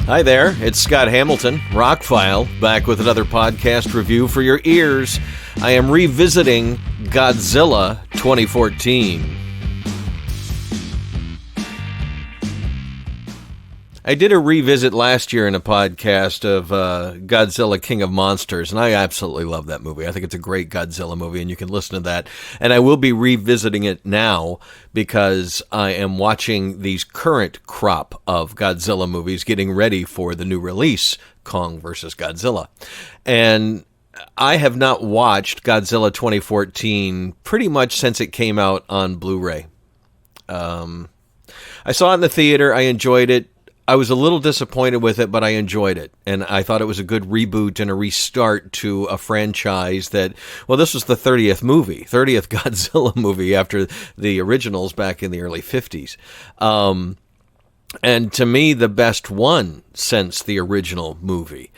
Hi there, it's Scott Hamilton, Rockfile, back with another podcast review for your ears. I am revisiting Godzilla 2014. I did a revisit last year in a podcast of Godzilla King of Monsters, and I absolutely love that movie. I think it's a great Godzilla movie, and you can listen to that. And I will be revisiting it now because I am watching these current crop of Godzilla movies getting ready for the new release, Kong vs. Godzilla. And I have not watched Godzilla 2014 pretty much since it came out on Blu-ray. I saw it in the theater. I enjoyed it. I was a little disappointed with it, but I enjoyed it. And I thought it was a good reboot and a restart to a franchise that, well, this was the 30th Godzilla movie after the originals back in the early 50s. And to me, the best one since the original movie.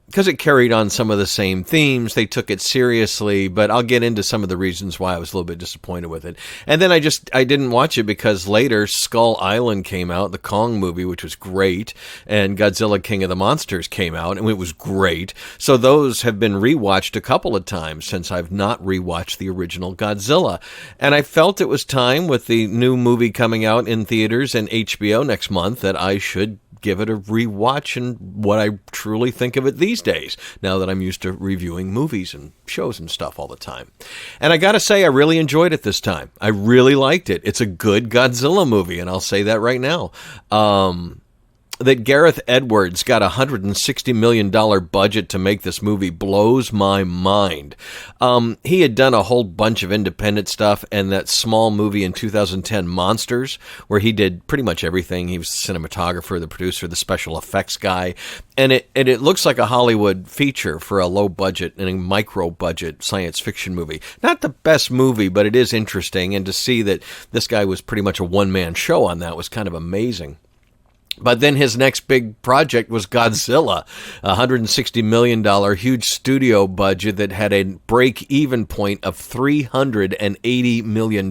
Because it carried on some of the same themes. They took it seriously, but I'll get into some of the reasons why I was a little bit disappointed with it. And then I didn't watch it because later Skull Island came out, the Kong movie, which was great, and Godzilla King of the Monsters came out, and it was great. So those have been rewatched a couple of times since I've not rewatched the original Godzilla. And I felt it was time with the new movie coming out in theaters and HBO next month that I should give it a rewatch and what I truly think of it these days, now that I'm used to reviewing movies and shows and stuff all the time. And I gotta say, I really enjoyed it this time. I really liked it. It's a good Godzilla movie, and I'll say that right now. That Gareth Edwards got a $160 million budget to make this movie blows my mind. He had done a whole bunch of independent stuff, and that small movie in 2010, Monsters, where he did pretty much everything. He was the cinematographer, the producer, the special effects guy, and it looks like a Hollywood feature for a low budget and a micro budget science fiction movie. Not the best movie, but it is interesting, and to see that this guy was pretty much a one-man show on that was kind of amazing. But then his next big project was Godzilla, a $160 million huge studio budget that had a break-even point of $380 million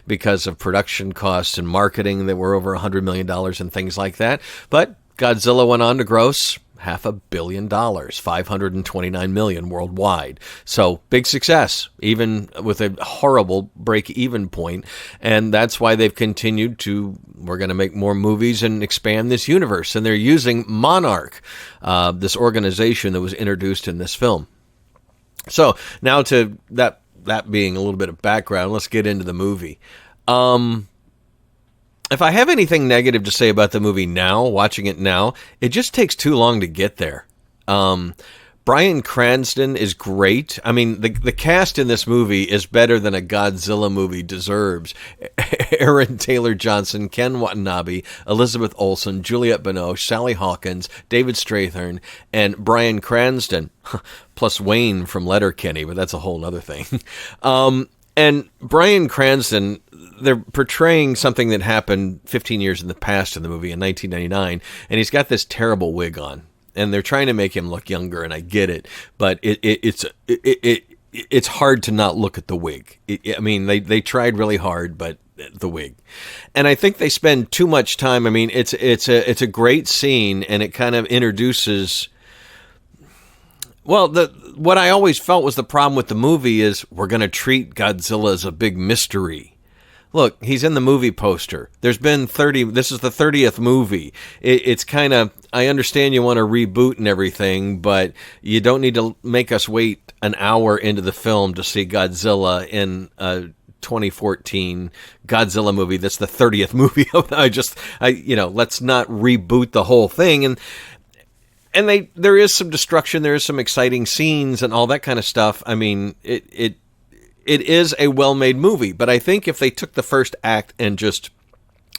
because of production costs and marketing that were over $100 million and things like that. But Godzilla went on to gross $500 million, $529 million worldwide. So big success, even with a horrible break-even point. And that's why they've continued to, we're going to make more movies and expand this universe. And they're using Monarch, this organization that was introduced in this film. So now to that being a little bit of background, let's get into the movie. If I have anything negative to say about the movie now, watching it now, it just takes too long to get there. Bryan Cranston is great. I mean, the cast in this movie is better than a Godzilla movie deserves. Aaron Taylor-Johnson, Ken Watanabe, Elizabeth Olsen, Juliette Binoche, Sally Hawkins, David Strathairn, and Bryan Cranston, plus Wayne from Letterkenny, but that's a whole other thing. And Bryan Cranston, they're portraying something that happened 15 years in the past in the movie in 1999, and he's got this terrible wig on, and they're trying to make him look younger, and I get it, but it's hard to not look at the wig. I mean, they tried really hard, but the wig, and I think they spend too much time. I mean, it's a great scene, and it kind of introduces. Well, what I always felt was the problem with the movie is we're going to treat Godzilla as a big mystery. Look, he's in the movie poster. There's been 30, this is the 30th movie. It's kind of, I understand you want to reboot and everything, but you don't need to make us wait an hour into the film to see Godzilla in a 2014 Godzilla movie. That's the 30th movie. Let's not reboot the whole thing. And there is some destruction, there is some exciting scenes and all that kind of stuff. I mean, it is a well-made movie, but I think if they took the first act and just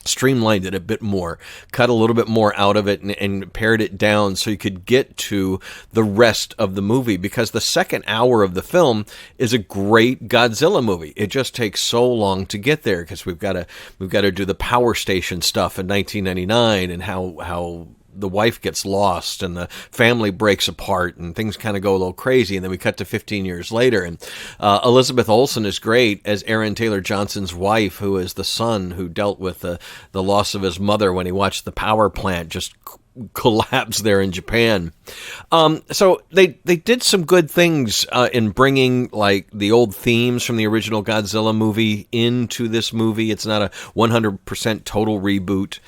streamlined it a bit more, cut a little bit more out of it and pared it down so you could get to the rest of the movie, because the second hour of the film is a great Godzilla movie. It just takes so long to get there because we've got to do the power station stuff in 1999 and how the wife gets lost and the family breaks apart and things kind of go a little crazy. And then we cut to 15 years later. And Elizabeth Olsen is great as Aaron Taylor-Johnson's wife, who is the son who dealt with the loss of his mother when he watched the power plant just collapse there in Japan. So they did some good things in bringing like the old themes from the original Godzilla movie into this movie. It's not a 100% total reboot.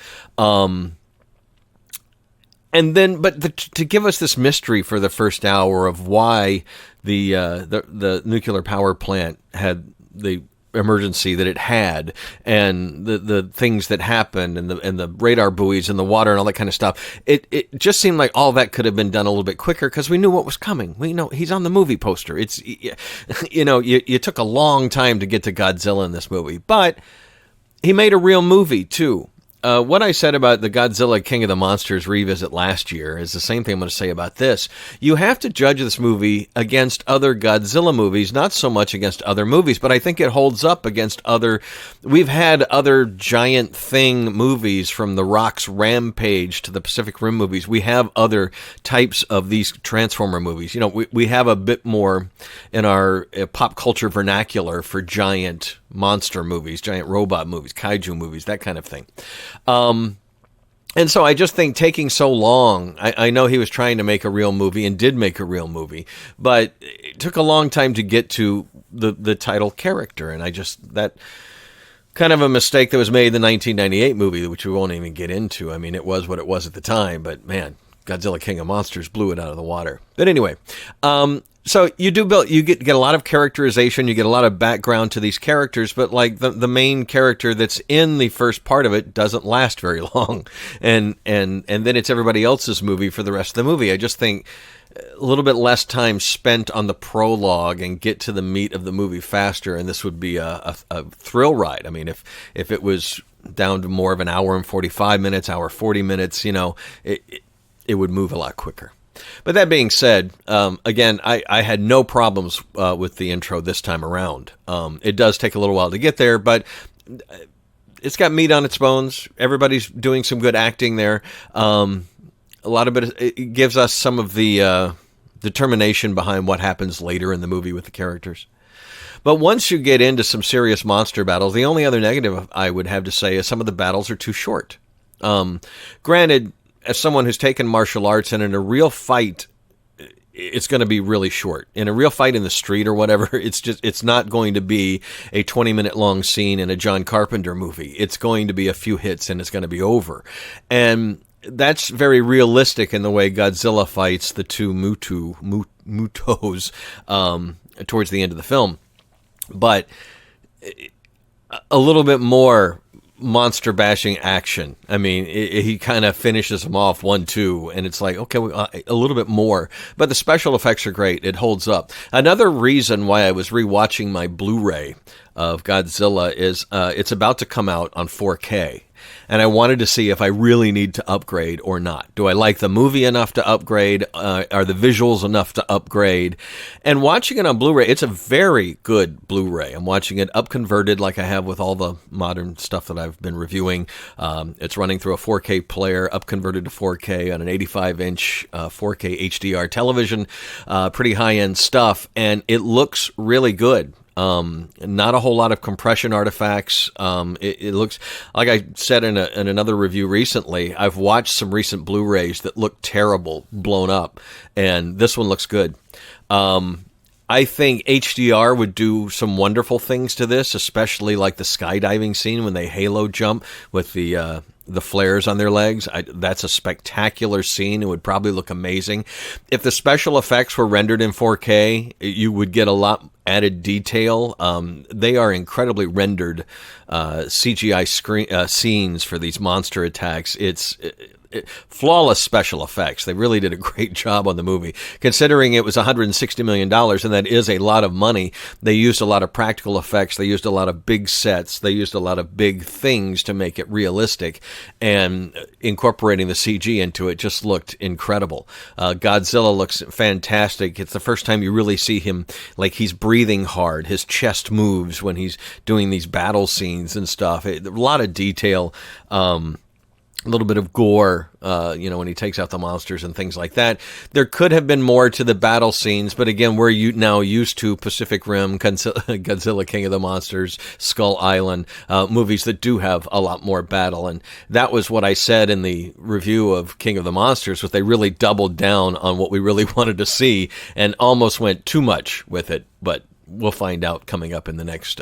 And then, but to give us this mystery for the first hour of why the nuclear power plant had the emergency that it had, and the things that happened, and the radar buoys and the water and all that kind of stuff, it just seemed like all that could have been done a little bit quicker because we knew what was coming. We know he's on the movie poster. It's you took a long time to get to Godzilla in this movie, but he made a real movie too. What I said about the Godzilla King of the Monsters revisit last year is the same thing I'm going to say about this. You have to judge this movie against other Godzilla movies, not so much against other movies, but I think it holds up against other... We've had other giant thing movies, from The Rock's Rampage to the Pacific Rim movies. We have other types of these Transformer movies. We have a bit more in our pop culture vernacular for giant monster movies, giant robot movies, kaiju movies, that kind of thing. And so I just think taking so long, I know he was trying to make a real movie and did make a real movie, but it took a long time to get to the title character. And that kind of a mistake that was made in the 1998 movie, which we won't even get into. I mean, it was what it was at the time, but man, Godzilla King of Monsters blew it out of the water. But anyway, so you get a lot of characterization, you get a lot of background to these characters, but like the main character that's in the first part of it doesn't last very long, and then it's everybody else's movie for the rest of the movie. I just think a little bit less time spent on the prologue and get to the meat of the movie faster, and this would be a thrill ride. I mean, if it was down to more of an hour and 45 minutes, hour 40 minutes, it would move a lot quicker. But that being said, again, I had no problems with the intro this time around. It does take a little while to get there, but it's got meat on its bones. Everybody's doing some good acting there. A lot of it gives us some of the determination behind what happens later in the movie with the characters. But once you get into some serious monster battles, the only other negative I would have to say is some of the battles are too short. Granted, as someone who's taken martial arts, and in a real fight, it's going to be really short. In a real fight in the street or whatever, it's not going to be a 20-minute long scene in a John Carpenter movie. It's going to be a few hits and it's going to be over. And that's very realistic in the way Godzilla fights the two Mutos towards the end of the film. But a little bit more monster bashing action. I mean, he kind of finishes them off 1-2, and it's like, okay, a little bit more. But the special effects are great. It holds up. Another reason why I was rewatching my Blu-ray of Godzilla is it's about to come out on 4K. And I wanted to see if I really need to upgrade or not. Do I like the movie enough to upgrade? Are the visuals enough to upgrade? And watching it on Blu-ray, it's a very good Blu-ray. I'm watching it up-converted like I have with all the modern stuff that I've been reviewing. It's running through a 4K player, up-converted to 4K on an 85-inch 4K HDR television. Pretty high-end stuff, and it looks really good. Not a whole lot of compression artifacts. It looks, like I said in another review recently, I've watched some recent Blu-rays that look terrible, blown up, and this one looks good. I think HDR would do some wonderful things to this, especially like the skydiving scene when they halo jump with the flares on their legs. That's a spectacular scene. It would probably look amazing. If the special effects were rendered in 4K, you would get a lot added detail. They are incredibly rendered CGI scenes for these monster attacks. It's flawless special effects. They really did a great job on the movie. Considering it was $160 million, and that is a lot of money, they used a lot of practical effects. They used a lot of big sets. They used a lot of big things to make it realistic, and incorporating the CG into it just looked incredible. Godzilla looks fantastic. It's the first time you really see him, like, he's breathing hard. His chest moves when he's doing these battle scenes and stuff. A lot of detail. a little bit of gore, when he takes out the monsters and things like that. There could have been more to the battle scenes, but again, we're now used to Pacific Rim, Godzilla, King of the Monsters, Skull Island, movies that do have a lot more battle. And that was what I said in the review of King of the Monsters, was they really doubled down on what we really wanted to see and almost went too much with it. But we'll find out coming up in the next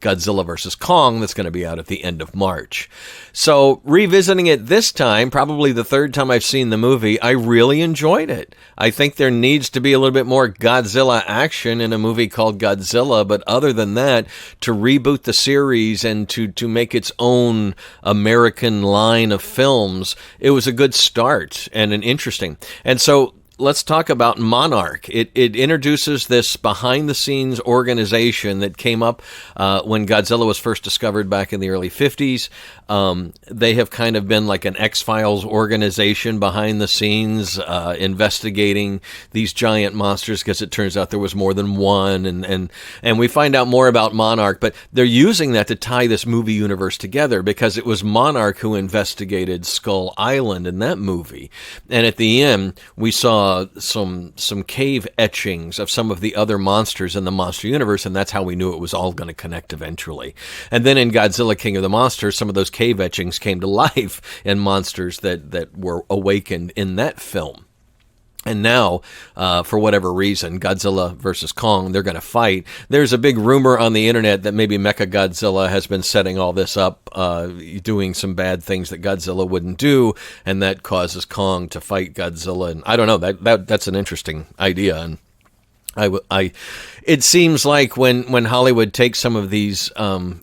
Godzilla vs. Kong that's going to be out at the end of March. So revisiting it this time, probably the third time I've seen the movie, I really enjoyed it. I think there needs to be a little bit more Godzilla action in a movie called Godzilla, but other than that, to reboot the series and to make its own American line of films, it was a good start and an interesting. And so let's talk about Monarch. It introduces this behind-the-scenes organization that came up when Godzilla was first discovered back in the early 50s. They have kind of been like an X-Files organization behind the scenes, investigating these giant monsters, because it turns out there was more than one, and we find out more about Monarch, but they're using that to tie this movie universe together, because it was Monarch who investigated Skull Island in that movie. And at the end, we saw some cave etchings of some of the other monsters in the monster universe, and that's how we knew it was all going to connect eventually. And then in Godzilla King of the Monsters, some of those cave etchings came to life in monsters that were awakened in that film. And now, for whatever reason, Godzilla versus Kong, they're going to fight. There's a big rumor on the internet that maybe Mechagodzilla has been setting all this up, doing some bad things that Godzilla wouldn't do, and that causes Kong to fight Godzilla. And I don't know, that's an interesting idea. And it seems like when Hollywood takes some of these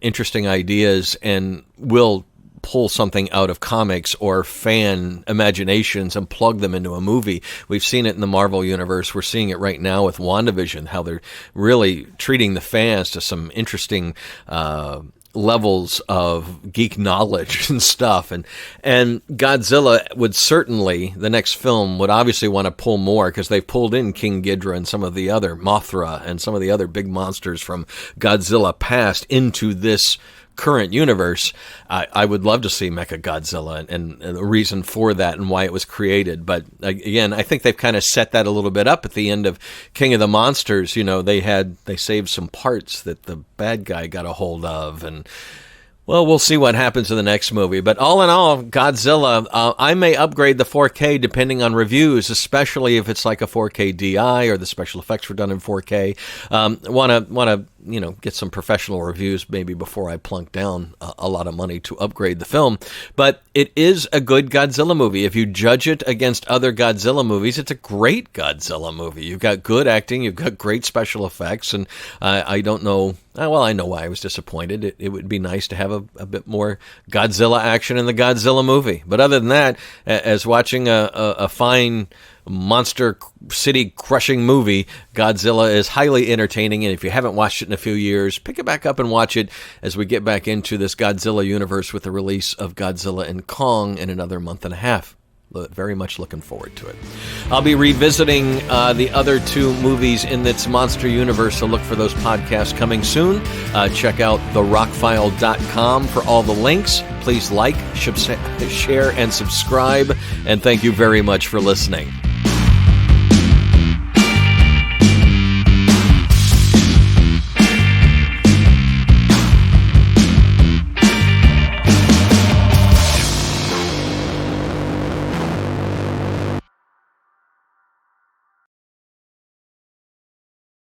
interesting ideas and will pull something out of comics or fan imaginations and plug them into a movie. We've seen it in the Marvel Universe. We're seeing it right now with WandaVision, how they're really treating the fans to some interesting levels of geek knowledge and stuff. And Godzilla would certainly, the next film would obviously want to pull more, because they've pulled in King Ghidorah and some of the other, Mothra and some of the other big monsters from Godzilla past into this current universe. I would love to see Mechagodzilla and the reason for that and why it was created. But again, I think they've kind of set that a little bit up at the end of King of the Monsters. They saved some parts that the bad guy got a hold of, and well, we'll see what happens in the next movie. But all in all, Godzilla, I may upgrade the 4K depending on reviews, especially if it's like a 4K DI or the special effects were done in 4K. Want to get some professional reviews maybe before I plunk down a lot of money to upgrade the film. But it is a good Godzilla movie. If you judge it against other Godzilla movies, it's a great Godzilla movie. You've got good acting, you've got great special effects, and I don't know. Well, I know why I was disappointed. It would be nice to have a bit more Godzilla action in the Godzilla movie. But other than that, as watching a fine monster city crushing movie, Godzilla is highly entertaining. And if you haven't watched it in a few years, pick it back up and watch it as we get back into this Godzilla universe with the release of Godzilla and Kong in another month and a half. Very much looking forward to it. I'll be revisiting the other two movies in its monster universe, so look for those podcasts coming soon. Check out therockfile.com for all the links. Please like, share, and subscribe. And thank you very much for listening.